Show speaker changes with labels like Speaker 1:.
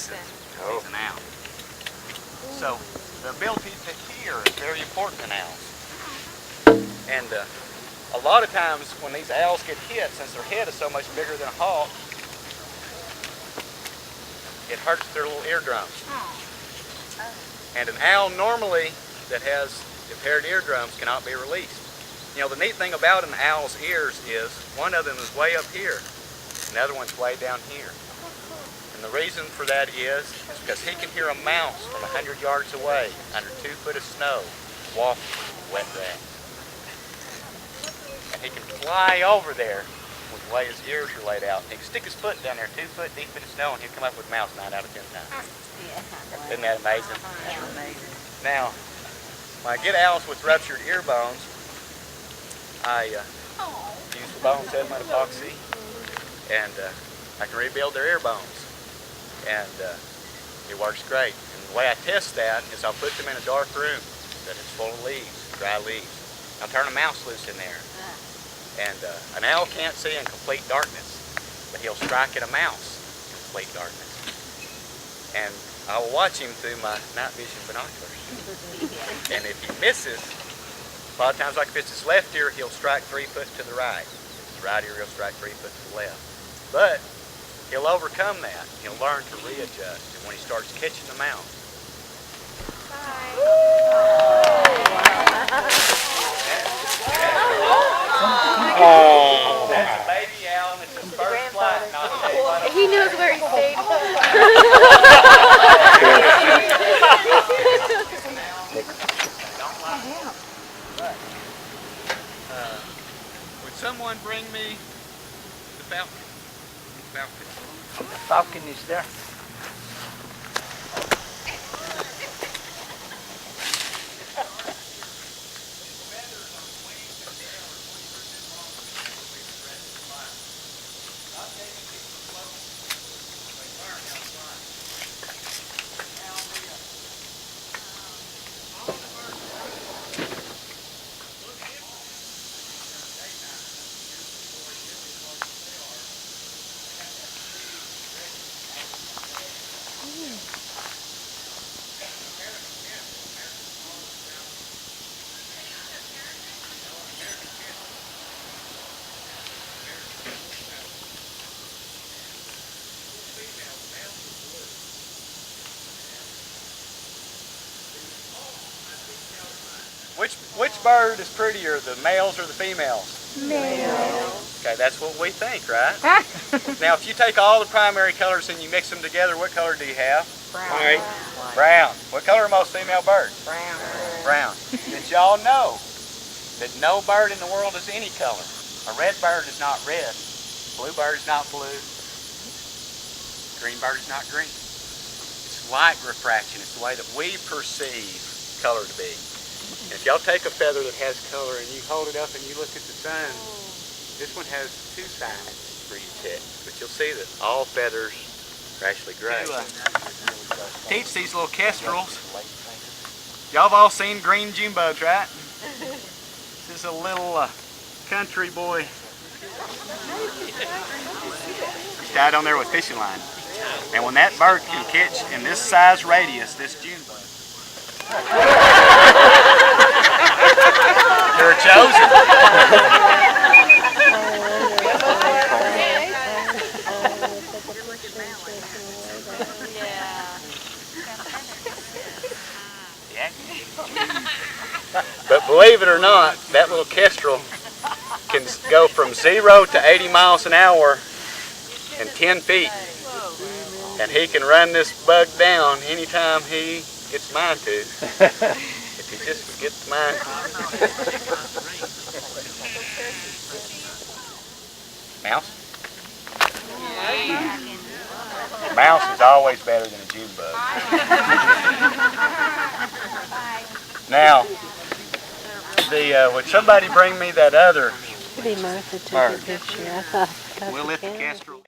Speaker 1: Oh. He's an owl. So the ability to hear is very important in owls. And a lot of times when these owls get hit, since their head is so much bigger than a hawk, it hurts their little eardrums. And an owl normally that has impaired eardrums cannot be released. You know, the neat thing about an owl's ears is one of them is way up here, and the other one's way down here. And the reason for that is because he can hear a mouse from 100 yards away under 2 foot of snow walking wet grass. And he can fly over there with the way his ears are laid out. He can stick his foot down there 2 foot deep in the snow and he'll come up with a mouse 9 out of 10 times. Yeah. Isn't that amazing?
Speaker 2: That's amazing.
Speaker 1: Now, when I get owls with ruptured ear bones, I use the bone sediment epoxy and I can rebuild their ear bones. And it works great. And the way I test that is I'll put them in a dark room that is full of leaves, dry leaves. I'll turn a mouse loose in there. And an owl can't see in complete darkness, but he'll strike at a mouse in complete darkness. And I will watch him through my night vision binoculars. And if he misses, a lot of times, like if it's his left ear, he'll strike 3 foot to the right. If it's his right ear, he'll strike 3 foot to the left. But he'll overcome that. He'll learn to readjust. And when he starts catching the mouse, that's a baby owl and it's his first flight. And I'll tell you what,
Speaker 3: He knows where he stayed.
Speaker 1: Would someone bring me the falcon?
Speaker 2: The falcon is there.
Speaker 1: Which bird is prettier, the males or the females?
Speaker 3: Males.
Speaker 1: Okay, that's what we think, right? Now, if you take all the primary colors and you mix them together, what color do you have?
Speaker 3: Brown.
Speaker 1: Brown. What color are most female birds?
Speaker 3: Brown.
Speaker 1: Brown. Did y'all know that no bird in the world is any color? A red bird is not red. Blue bird is not blue. Green bird is not green. It's light refraction. It's the way that we perceive color to be. If y'all take a feather that has color and you hold it up and you look at the sun, this one has 2 sides for you to check. But you'll see that all feathers are actually gray. Teach these little kestrels. Y'all have all seen green June bugs, right? This is a little country boy. He's tied on there with fishing line. And when that bird can catch in this size radius, this June bug, you're chosen. But believe it or not, that little kestrel can go from 0 to 80 miles an hour in 10 feet. And he can run this bug down anytime he gets mine to. If he just gets mine. Mouse? Mouse is always better than a June bug. Now, would somebody bring me that other
Speaker 3: It'd be Martha took a picture. I thought
Speaker 1: we'll let the kestrel.